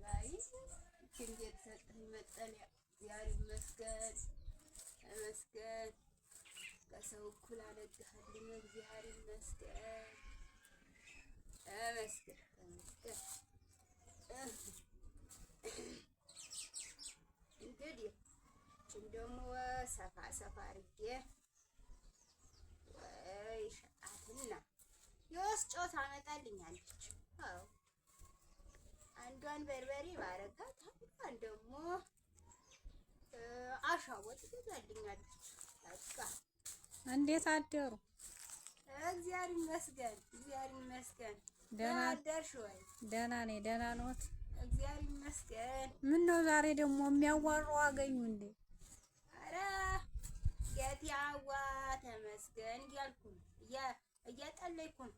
ላይ እንዴት ሰጠኝ መጠለያ እግዚአብሔር ይመስገን ተመስገን። ከሰው እኩል አነግሃልኝ እግዚአብሔር ይመስገን ተመስገን ተመስገን። እንግዲህ እችን ደግሞ ሰፋ ሰፋ አድርጌ ወይ ሸጣትና የወስጮ ታመጣልኛለች። አዎ አንዷን በርበሬ ባረጋት አንዷን ደግሞ አሻቦ ትገዛልኛለች። በቃ እንዴት አደሩ? እግዚአብሔር ይመስገን እግዚአብሔር ይመስገን። ደህና አደርሽ ወይ? ደህና ነኝ። ደህና ነዎት? እግዚአብሔር ይመስገን። ምን ነው ዛሬ ደግሞ የሚያዋሩ አገኙ እንዴ? ኧረ ጌታዋ ተመስገን እያልኩ እያጠለይኩ ነው።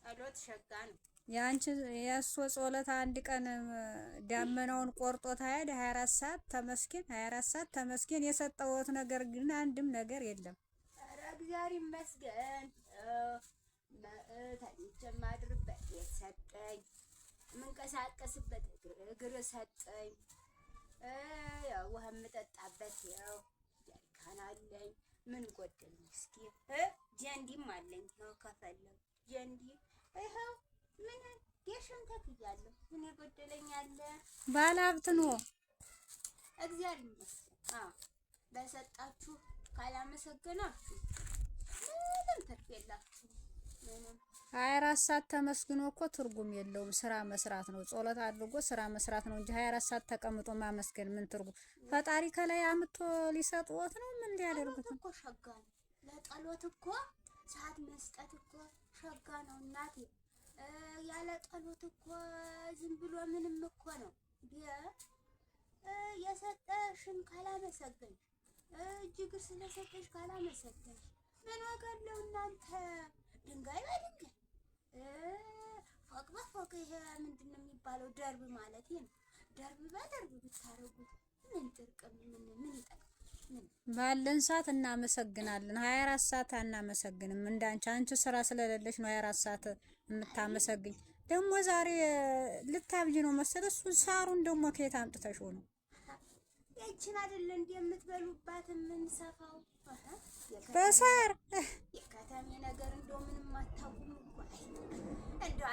ጸሎት ሸጋ ነው። ያንቺ የእሱ ጸሎት አንድ ቀን ዳመናውን ቆርጦት ሄደ። 24 ሰዓት ተመስገን 24 ሰዓት ተመስገን። የሰጠሁት ነገር ግን አንድም ነገር የለም። ኧረ እግዚአብሔር ይመስገን። ተኝቼ የማድርበት ቤት ሰጠኝ፣ የምንቀሳቀስበት እግር ሰጠኝ፣ ያው ውሃ የምጠጣበት ያው ጀሪካን አለኝ። ምን ጎደለኝ እስኪ? ጀንዲም አለኝ ነው ከፈለኩ ጀንዲ ይኸው ምን የሽንተት እያለሁ ምን የጎደለኝ አለ? ባለሀብት ነው እግዚአብሔር ይመስገን። በሰጣችሁ ካላመሰገናችሁ ምንም ትርፍ የላችሁ። ምንም 24 ሰዓት ተመስግኖ እኮ ትርጉም የለውም። ስራ መስራት ነው። ጸሎት አድርጎ ስራ መስራት ነው እንጂ 24 ሰዓት ተቀምጦ ማመስገን ምን ትርጉም? ፈጣሪ ከላይ አምጥቶ ሊሰጥዎት ነው። ምን ሊያደርጉት እኮ ሸጋ ነው። ለጸሎት እኮ ሰዓት መስጠት እኮ ሸጋ ነው እናቴ። ያለ ጸሎት እኮ ዝም ብሎ ምንም እኮ ነው። የሰጠሽን ካላመሰገንሽ እጅግር ስለሰጠሽ ካላመሰገንሽ ምን ዋጋ አለው እናንተ? ድንጋይ በድንጋይ ፎቅ በፎቅ ይሄ ምንድን ነው የሚባለው? ደርብ ማለት ነው። ደርብ በደርብ ብታረጉት ምን ጥቅም ምን ይጠቅማል? ባለን ሰዓት እናመሰግናለን። 24 ሰዓት አናመሰግንም። እንዳንቺ አንቺ ስራ ስለሌለሽ ነው 24 ሰዓት የምታመሰግኝ። ደግሞ ዛሬ ልታብጂ ነው መሰለ። እሱን ሳሩን ደግሞ ከየት አምጥተሽው ነው? ያችን አይደለ እንዴ የምትበሉባት የምንሰፋው በሳር የከተሜ ነገር እንደው ምንም አታውቁም እኮ።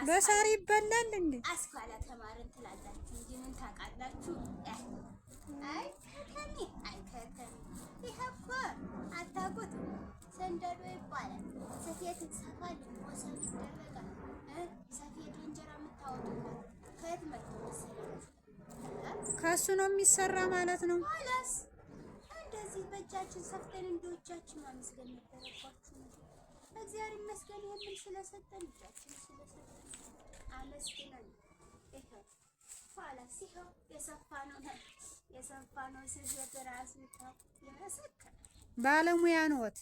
በሳር ይበላል እንዴ? አስኳላ ተማርን ትላላችሁ እንጂ ምን ታውቃላችሁ? አይ ከተሜ ይሄ እኮ አታውቁትም። ሰንደዶ ይባላል። ሰፌድ ይሰፋል፣ ወሰን ይደረጋል። ሰፌድ እንጀራ የምታወጡበት ከየት መጥቶ መሰላችሁ? ከሱ ነው የሚሰራ ማለት ነው። አላስ እንደዚህ በእጃችን ሰፍተን እንደውጃችን ማመስገን ነበረባችሁ። እግዚአብሔር ይመስገን ይሄንን ስለሰጠን እጃችን ስለሰጠን አመስግነን። ይሄው ፋላስ ይሄው የሰፋነው ስፌት ራሱ ይመሰክራል። ባለሙያ ነዎት?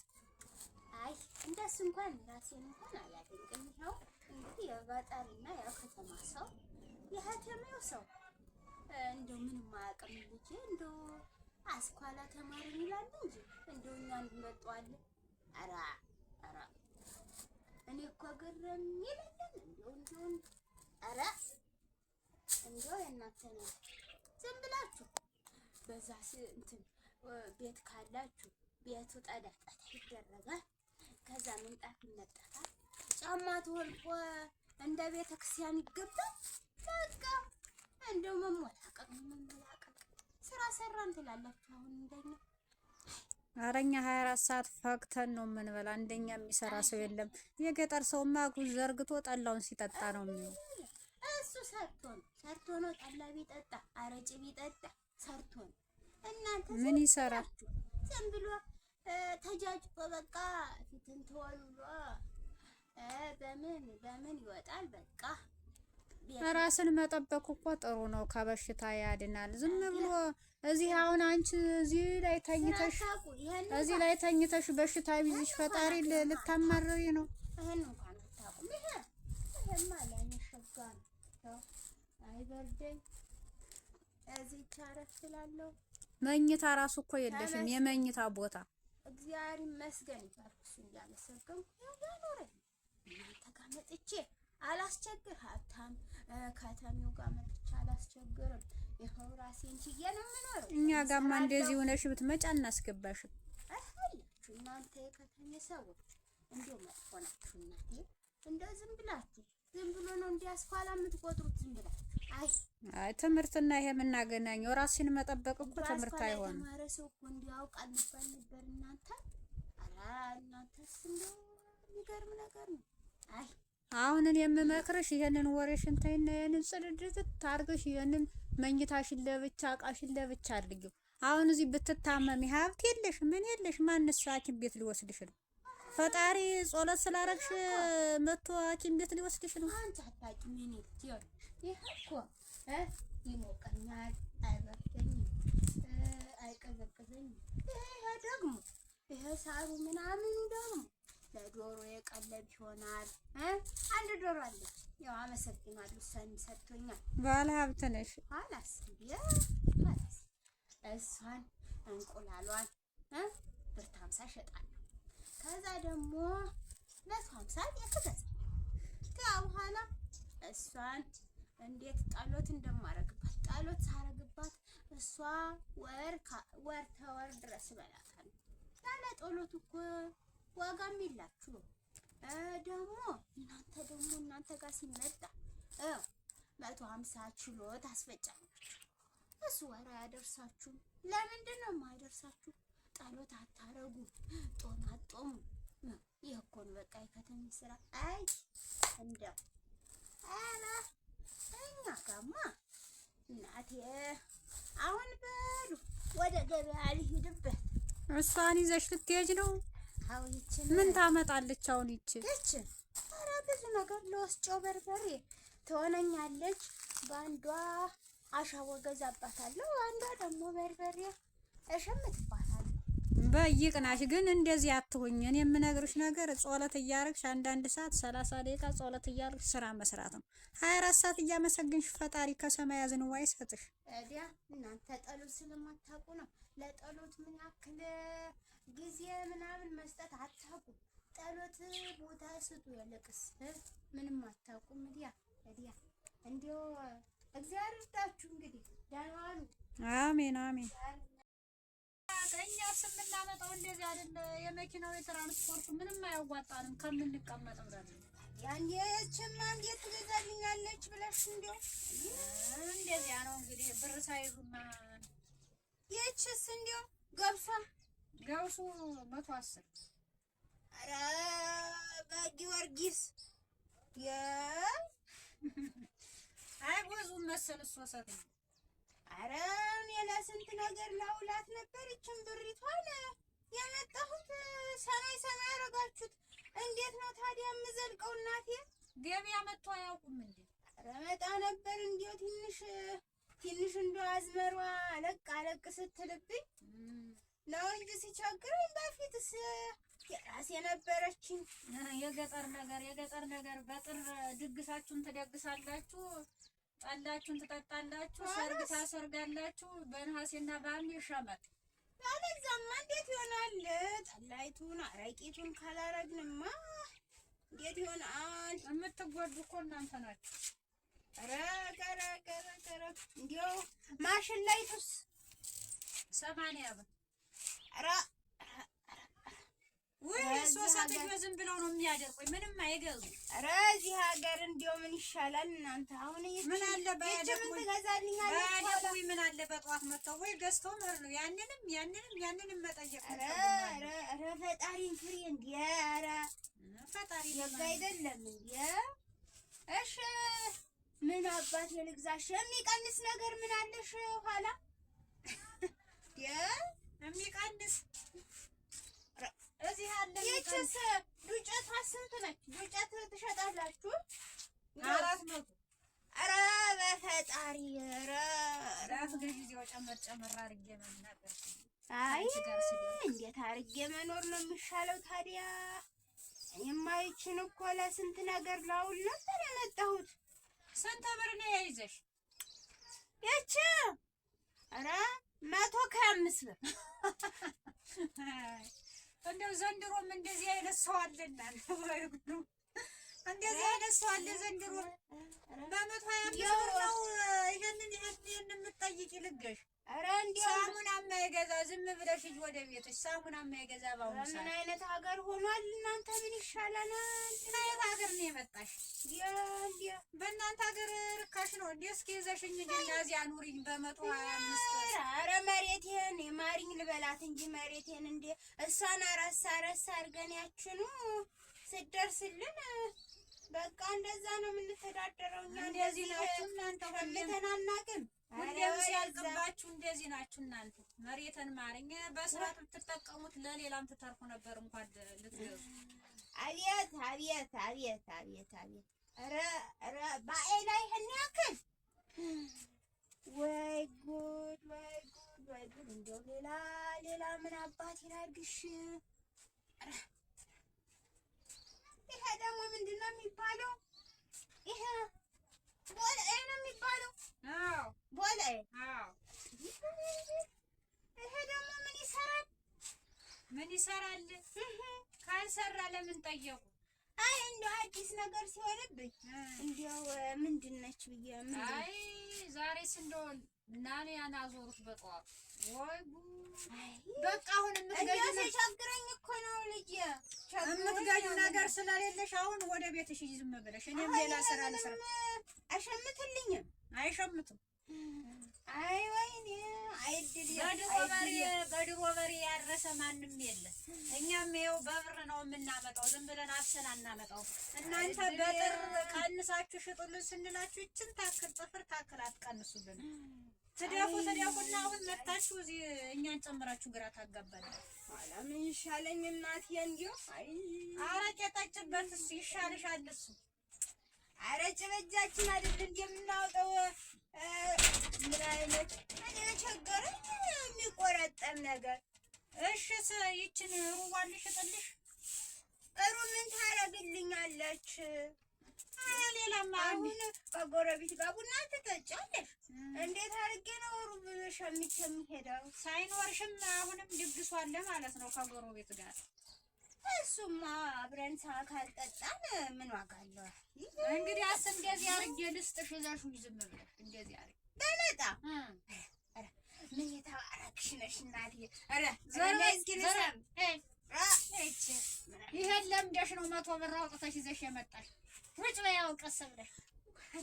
አይ እንደሱ እንኳን ራሴን እንኳን አላደንቅም። ይሄው እንግዲህ የገጠርና የከተማ ሰው የከተማው ሰው እንደው ምንም አያውቅም ልጄ እንደው አስኳላ ተማርን ይላል እንጂ እንደው እኛን እንመጣዋለን። ኧረ እኔ እኮ ግርም ይለኛል እንደው ኧረ እንደው የእናንተ ነው። ዝም ብላችሁ በዛ እንትን ቤት ካላችሁ ቤቱ ጠዳ ይደረጋል። ከዛ ምንጣፍ ይነጠፋል። ጫማ ተወልቆ እንደ ቤተ ክርስቲያን ይገባል። በቃ እንደው መሞላቀቅ ስራ ሰራን ትላላችሁ። አሁን እንደኛ አረኛ 24 ሰዓት ፈክተን ነው የምንበላ። እንደኛ የሚሰራ ሰው የለም። የገጠር ሰውማ ጉዝ ዘርግቶ ጠላውን ሲጠጣ ነው የሚለው። እሱ ሰርቶ ነው ጠላ ቢጠጣ አረጭ ቢጠጣ ሰርቶ ነው። እናንተ ምን ይሰራል? ዝም ብሎ ተጃጅቶ በቃ ፊትን ተወልሎ በምን ይወጣል? በቃ ራስን መጠበቅ እኮ ጥሩ ነው፣ ከበሽታ ያድናል። ዝም ብሎ እዚህ አሁን አንቺ እዚህ ላይ ተኝተሽ በሽታ ቢዝሽ ፈጣሪ ልታማርሪ ነው። ይሄን እንኳን አታውቁም። ይሄማ ለኔ ሸጋ ነው። አይበርደኝ እዚህ ቻረፍ ስላለው መኝታ ራሱ እኮ የለሽም የመኝታ ቦታ። እግዚአብሔር ይመስገን ይባርክሽ እያመሰገንኩ ያኖረኝ እናንተ ጋር መጥቼ አላስቸግር ሀብታም ከተሜው ጋር መጥቼ አላስቸግርም። ይኸው ራሴን ችዬ ነው የምኖረው። እኛ ጋማ እንደዚህ ሆነሽ ብትመጪ አናስገባሽም። አይደላችሁ እናንተ የከተሜ ሰዎች እንደው መጥፎ ናችሁ እናቴ። እንደው ዝም ብላችሁ ዝም ብሎ ነው እንዲያስኳላ የምትቆጥሩት ዝም ብላችሁ። አይ ትምህርትና ይሄ የምናገናኘው ራስን መጠበቅ እኮ ትምህርት አይሆንም። ተማረ ሰው እኮ እንዲያውቃል ይባል ነበር እናንተ። ኧረ እናንተስ እንደው የሚገርም ነገር ነው። አሁን እኔ የምመክርሽ ይሄንን ወሬሽን ተይና ይሄንን ጽድድት ታርገሽ ይሄንን መኝታሽን ለብቻ እቃሽን ለብቻ አድርጊው። አሁን እዚህ ብትታመሚ ሀብት የለሽ ምን የለሽ ማንስ ሐኪም ቤት ሊወስድሽ ነው? ፈጣሪ ጸሎት ስላረግሽ መጥቶ ሐኪም ቤት ሊወስድሽ ነው? አንቺ አታውቂም የኔ ልጅ። ይሄ እኮ ይሞቀኛል፣ አይበርደኝም፣ አይቀዘቅዘኝም። ይሄ ደግሞ ይሄ ሳሩ ምናምኑ ደግሞ ለዶሮ የቀለብ ይሆናል። አንድ ዶሮ አለች። ያው አመሰግናለሁ፣ እሷን ሰጥቶኛል። ባለ ሀብት ነሽ። ኋላስ እሷን እንቁላሏን ብር 50 እሸጣለሁ። ከዛ ደግሞ 150 የተገዛ በኋላ እሷን እንዴት ጣሎት እንደማረግባት ጣሎት ሳረግባት እሷ ወር ተወር ድረስ እበላታለሁ። ያለ ጦሎት እኮ ዋጋም የላችሁ። ደግሞ እናንተ ጋር ሲመጣ 150 ኪሎ ታስፈጫላችሁ። እሱ ወር አያደርሳችሁ። ለምንድን ነው የማያደርሳችሁ? ጣሎት አታረጉ፣ ጦም አጦሙ። ይህ እኮ ነው በቃ የከተሜ ስራ። እንደው ኧረ እኛ ጋማ እናቴ አሁን በሉ ወደ ገበያ ልሂድበት። እሷን ይዘሽ ልትሄጂ ነው? አዎ ይችን ምን ታመጣለች አሁን ይችን? ኧረ ብዙ ነገር ለወስጮ በርበሬ ትሆነኛለች። በአንዷ አሻቦ ገዛባታለሁ፣ አንዷ ደግሞ በርበሬ እሸምትባታለሁ። በይቅናሽ ግን እንደዚህ አትሁኝ። እኔ የምነግርሽ ነገር ጸሎት እያረግሽ አንዳንድ ሰዓት 30 ደቂቃ ጸሎት እያረግሽ ስራ መስራት ነው። 24 ሰዓት እያመሰግንሽ ፈጣሪ ከሰማይ አዝንዋ ይሰጥሽ። እዲያ እናንተ ጸሎት ስለማታውቁ ነው። ለጸሎት ምን ያክል ጊዜ ምናምን መስጠት አታውቁ። ጸሎት ቦታ ስጡ። ያለቅስ ምንም አታውቁም። እዲያ እንዲያው እግዚአብሔር ይርዳችሁ። እንግዲህ ደህና ዋሉ። አሜን አሜን። እኛስ የምናመጣው እንደዚህ አይደለ? የመኪናው የትራንስፖርቱ ምንም አያዋጣንም ከምንቀመጥ ብለን ያንቺማ እንዴት ትገዛልኛለች ብለሽ እንደው እንደዚያ ነው እንግዲህ ብር ሳይዙና ይህችስ እንደው ገብሱ 110 ኧረ በጊዮርጊስ አይጎዙም መሰል እሷ ሰት ኧረ እኔ ለስንት ነገር ላውላት ነበር። ይችን ብሪቷን የመጣሁት ሰማይ አረጋችሁት። እንዴት ነው ታዲያ የምዘልቀው? እናቴ ገበያ መጥቶ አያውቁም እንዴ? ኧረ መጣ ነበር እንዴው ትንሽ እንደው አዝመሯ አለቅ ስትልብኝ ነው እንጂ ሲቸግረኝ በፊትስ የራሴ ነበረችኝ። የገጠር ነገር በጥር ድግሳችሁን ትደግሳላችሁ፣ ጠላችሁን ትጠጣላችሁ፣ ሰርግ ታሰርጋላችሁ። በነሐሴና በሐምሌ ሸመት ያለዛማ እንዴት ይሆናል? ጠላይቱን አረቂቱን ካላረግንማ እንዴት ይሆናል? የምትጎዱ እኮ እናንተ ናችሁ። ኧረ እንዲያው ማሽን ላይቱስ 80 ብር። ኧረ ወይ ሶሳተኞ ዝም ብለው ነው የሚያደርቁኝ፣ ምንም አይገዙ። ኧረ እዚህ ሀገር እንዲያው ምን ይሻላል እናንተ? አሁን ምን አለ ምን ትገዛልኛለች? ምን አለ በጠዋት መጥተው ወይ ገዝተው መር ነው ያንንም መጠየቅ። ኧረ ፈጣሪን ፍሬ እንዴ! ኧረ ፈጣሪ ደግ አይደለም እንዴ? እሺ ምን አባት የልግዛሽ? የሚቀንስ ነገር ምን አለሽ ኋላ? የሚቀንስ እዚህ አለ። ይህችስ ዱቄቷ ስንት ነች? ዱቄት ትሸጣላችሁ? 400። ኧረ በፈጣሪ ራስ ጊዜው ጨመር አድርጌ መናገር። አይ እንዴት አድርጌ መኖር ነው የሚሻለው ታዲያ? እኔማ ይችን እኮ ለስንት ነገር ላውል ነበር የመጣሁት። ስንት ብር ነው ያይዘሽ? ይች ኧረ 105 ብር። እንደው ዘንድሮም እንደዚህ አይነት ሰው አለና እንደዚህ አይነት ሰው አለ ዘንድሮ። በ125 ብር ነው ይሄንን የምትጠይቂ ልገሽ። ኧረ እንዲያው ሳሙና የማይገዛ ዝም ብለሽ ሂጂ ወደ ቤትሽ። ሳሙና የማይገዛ ባሁኑ ሰዓት ምን አይነት ሀገር ሆኗል? እናንተ ምን ይሻለናል? ከየት ሀገር ነው የመጣሽ? በእናንተ ሀገር ርካሽ ነው እንዴ? እስኪ ይዘሽኝ ሂጂና እዚያ ኑሪኝ በ125 ብር። ኧረ መሬቴን የማሪኝ ልበላት እንጂ መሬቴን እንደ እሷን አረሳ አድርገን ያችኑ ስትደርስልን በቃ እንደዛ ነው የምንተዳደረው እኛ። እንደዚህ ናችሁ እናንተ። ሸምተን አናውቅም። ሁሌም ሲያልቅባችሁ እንደዚህ ናችሁ እናንተ። መሬትን ማርኝ በስርዓት ብትጠቀሙት ለሌላም ትተርፉ ነበር እንኳን ልትገዙ። አቤት አቤት አቤት አቤት አቤት! ኧረ ባኤላ ይሄን ያክል ወይ ጉድ ወይ ጉድ ወይ ጉድ! እንደው ሌላ ምን አባት ይላርግሽ? ይሄ ደግሞ ምንድን ነው የሚባለው? ይሄ ቦለኤ ነው የሚባለው። አዎ ቦለኤ። አዎ። ይሄ ደግሞ ምን ይሰራል? ምን ይሰራል? ካልሰራ ለምን ጠየቁ? አይ እንደው አዲስ ነገር ሲሆንብኝ እንደው ምንድን ነች ብዬ አይ ዛሬስ እንደው ናንያን አዞሩት በጠዋቱ። ወይ ጉድ! በቃ አሁን ቸግረኝ እኮ ነው ልጅ የምትገዢው ነገር ስለሌለሽ አሁን ወደ ቤትሽ ዝም ብለሽ እኔም ሌላ ስራ ልስራ። አይሸምትልኝም? አይሸምትም። አይ ወይኔ አይድል በድሮ በሬ ያረሰ ማንም የለም። እኛም ይኸው በብር ነው የምናመጣው፣ ዝም ብለን አብሰን አናመጣው። እናንተ በጥር ቀንሳችሁ ሽጡልን ስንላችሁ ይችን ታክል ጥፍር ታክል አትቀንሱልን። ትደፉና አሁን መታችሁ እዚህ እኛን ጨምራችሁ ግራ ታጋባለን። ኋላ ምን ይሻለኝ እናቴ? እንዲሁ አረቄ ጠጭበት፣ እሱ ይሻልሻል። እሱ አረቄ በእጃችን አይደል እንደምናወጣው። ምን አይነት እኔ ቸገረኝ የሚቆረጠም ነገር። እሺ ይችን ሩቧን ልሽጥልሽ። ጥሩ ምን ታረግልኛለች? ሌላማ አሁን ከጎረቤት ጋር ቡና ትጠጫለሽ? እንዴት አድርጌ ነው ሩብ ሸምቼ የሚሄደው? ሳይኖርሽም አሁንም ድግሱ አለ ማለት ነው ከጎረቤት ጋር። እሱማ አብረን ካልጠጣን ምን ዋጋ አለው? እንግዲህ እንደዚህ አድርጌ ልስጥሽ፣ ይዘሽው ዝም ብለሽ እንደዚህ አድርጌ በመጣ ምን የተባረክሽ ነሽ እናቴ። ይሄን ለምደሽ ነው 100 ብር አውጥተሽ ይዘሽ የመጣሽ። ውጭ በያው ቀስ ብለሽ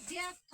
ደፋ